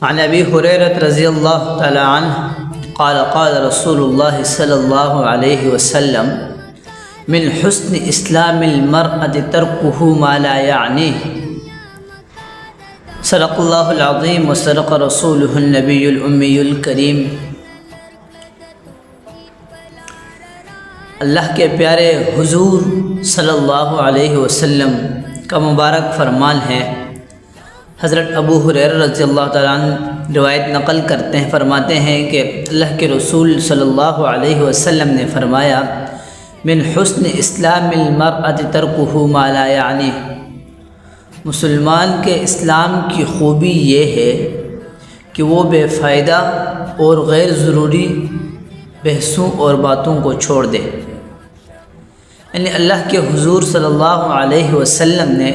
عن ابی هریرہ رضی اللہ تعالی عنہ قال قال رسول اللہ صلی اللہ علیہ وسلم من حسن اسلام المرء ترکہ ما لا یعنیہ صدق اللہ العظیم وصدق رسولہ النبی الامی الکریم۔ اللہ کے پیارے حضور صلی اللہ علیہ وسلم کا مبارک فرمان ہے۔ حضرت ابو ہریرہ رضی اللہ تعالیٰ عنہ روایت نقل کرتے ہیں، فرماتے ہیں کہ اللہ کے رسول صلی اللہ علیہ وسلم نے فرمایا من حسن اسلام المرء ترکہ ما لا یعنیہ، مسلمان کے اسلام کی خوبی یہ ہے کہ وہ بے فائدہ اور غیر ضروری بحثوں اور باتوں کو چھوڑ دے۔ یعنی اللہ کے حضور صلی اللہ علیہ وسلم نے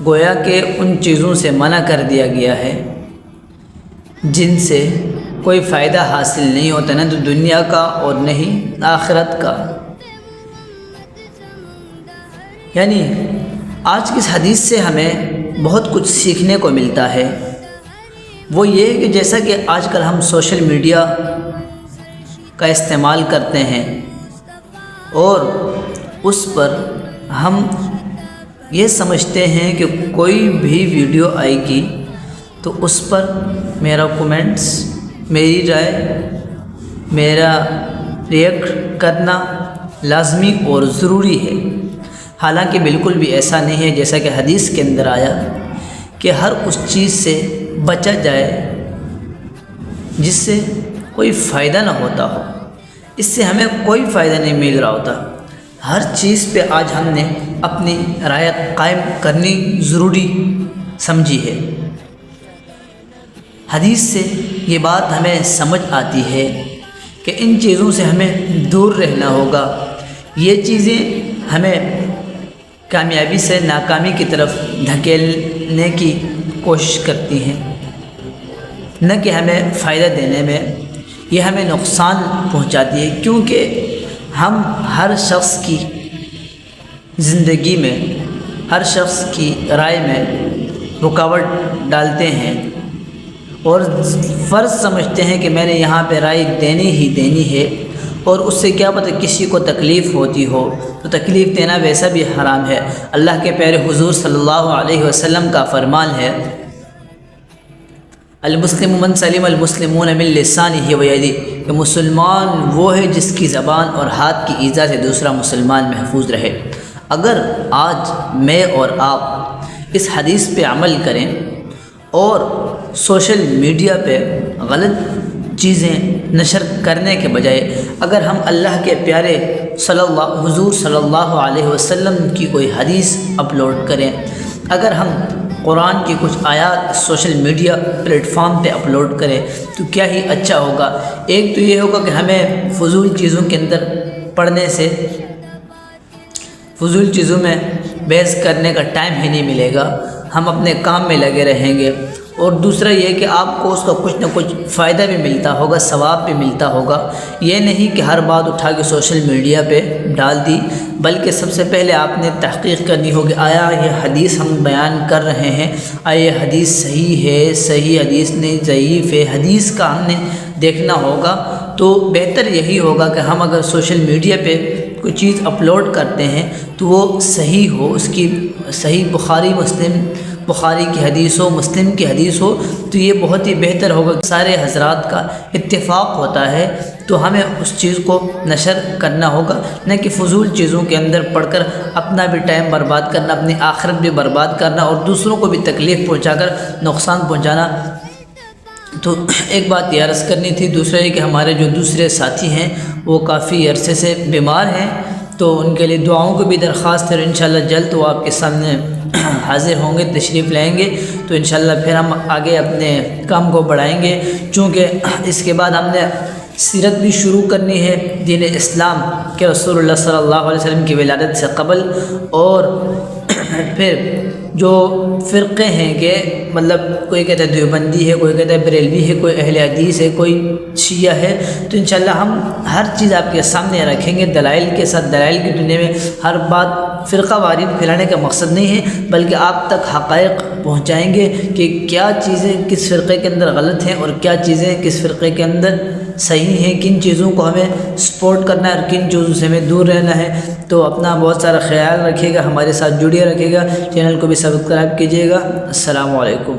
گویا کہ ان چیزوں سے منع کر دیا گیا ہے جن سے کوئی فائدہ حاصل نہیں ہوتا، نہ تو دنیا کا اور نہ ہی آخرت کا۔ یعنی آج کی اس حدیث سے ہمیں بہت کچھ سیکھنے کو ملتا ہے، وہ یہ کہ جیسا کہ آج کل ہم سوشل میڈیا کا استعمال کرتے ہیں اور اس پر ہم یہ سمجھتے ہیں کہ کوئی بھی ویڈیو آئے گی تو اس پر میرا کومنٹس، میری رائے، میرا ریئیکٹ کرنا لازمی اور ضروری ہے۔ حالانکہ بالکل بھی ایسا نہیں ہے، جیسا کہ حدیث کے اندر آیا کہ ہر اس چیز سے بچا جائے جس سے کوئی فائدہ نہ ہوتا ہو، اس سے ہمیں کوئی فائدہ نہیں مل رہا ہوتا۔ ہر چیز پہ آج ہم نے اپنی رائے قائم کرنی ضروری سمجھی ہے۔ حدیث سے یہ بات ہمیں سمجھ آتی ہے کہ ان چیزوں سے ہمیں دور رہنا ہوگا۔ یہ چیزیں ہمیں کامیابی سے ناکامی کی طرف دھکیلنے کی کوشش کرتی ہیں، نہ کہ ہمیں فائدہ دینے میں یہ ہمیں نقصان پہنچاتی ہے، کیونکہ ہم ہر شخص کی زندگی میں، ہر شخص کی رائے میں رکاوٹ ڈالتے ہیں اور فرض سمجھتے ہیں کہ میں نے یہاں پہ رائے دینی ہی دینی ہے، اور اس سے کیا پتہ کسی کو تکلیف ہوتی ہو تو تکلیف دینا ویسا بھی حرام ہے۔ اللہ کے پیارے حضور صلی اللہ علیہ وسلم کا فرمان ہے المسلم من سلم المسلمون من لسانہ و یدہ، کہ مسلمان وہ ہے جس کی زبان اور ہاتھ کی ایذا سے دوسرا مسلمان محفوظ رہے۔ اگر آج میں اور آپ اس حدیث پہ عمل کریں اور سوشل میڈیا پہ غلط چیزیں نشر کرنے کے بجائے اگر ہم اللہ کے پیارے حضور صلی اللہ علیہ وسلم کی کوئی حدیث اپلوڈ کریں، اگر ہم قرآن کی کچھ آیات سوشل میڈیا پلیٹ فارم پہ اپلوڈ کریں تو کیا ہی اچھا ہوگا۔ ایک تو یہ ہوگا کہ ہمیں فضول چیزوں کے اندر پڑھنے سے، فضول چیزوں میں بحث کرنے کا ٹائم ہی نہیں ملے گا، ہم اپنے کام میں لگے رہیں گے، اور دوسرا یہ کہ آپ کو اس کا کچھ نہ کچھ فائدہ بھی ملتا ہوگا، ثواب بھی ملتا ہوگا۔ یہ نہیں کہ ہر بات اٹھا کے سوشل میڈیا پہ ڈال دی، بلکہ سب سے پہلے آپ نے تحقیق کرنی ہوگی آیا یہ حدیث ہم بیان کر رہے ہیں، آیا یہ حدیث صحیح ہے، صحیح حدیث نہیں، ضعیف ہے، حدیث کا ہم نے دیکھنا ہوگا۔ تو بہتر یہی ہوگا کہ ہم اگر سوشل میڈیا پہ کوئی چیز اپلوڈ کرتے ہیں تو وہ صحیح ہو، اس کی صحیح بخاری کی حدیث ہو، مسلم کی حدیث ہو، تو یہ بہت ہی بہتر ہوگا۔ سارے حضرات کا اتفاق ہوتا ہے تو ہمیں اس چیز کو نشر کرنا ہوگا، نہ کہ فضول چیزوں کے اندر پڑھ کر اپنا بھی ٹائم برباد کرنا، اپنی آخرت بھی برباد کرنا اور دوسروں کو بھی تکلیف پہنچا کر نقصان پہنچانا۔ تو ایک بات یہ عرض کرنی تھی۔ دوسرا یہ کہ ہمارے جو دوسرے ساتھی ہیں وہ کافی عرصے سے بیمار ہیں، تو ان کے لیے دعاؤں کو بھی درخواست ہے، اور انشاءاللہ جلد وہ آپ کے سامنے حاضر ہوں گے، تشریف لائیں گے، تو انشاءاللہ پھر ہم آگے اپنے کام کو بڑھائیں گے۔ چونکہ اس کے بعد ہم نے سیرت بھی شروع کرنی ہے دین اسلام کے رسول اللہ صلی اللہ علیہ وسلم کی ولادت سے قبل، اور پھر جو فرقے ہیں کہ مطلب کوئی کہتا ہے دیوبندی ہے، کوئی کہتا ہے بریلوی ہے، کوئی اہل حدیث ہے، کوئی شیعہ ہے، تو انشاءاللہ ہم ہر چیز آپ کے سامنے رکھیں گے دلائل کے ساتھ۔ دلائل کی دنیا میں ہر بات فرقہ وارانہ پھیلانے کا مقصد نہیں ہے، بلکہ آپ تک حقائق پہنچائیں گے کہ کیا چیزیں کس فرقے کے اندر غلط ہیں اور کیا چیزیں کس فرقے کے اندر صحیح ہیں، کن چیزوں کو ہمیں سپورٹ کرنا ہے اور کن چیزوں سے ہمیں دور رہنا ہے۔ تو اپنا بہت سارا خیال رکھیے گا، ہمارے ساتھ جڑے رکھیے گا، چینل کو بھی سبسکرائب کیجیے گا۔ السلام علیکم۔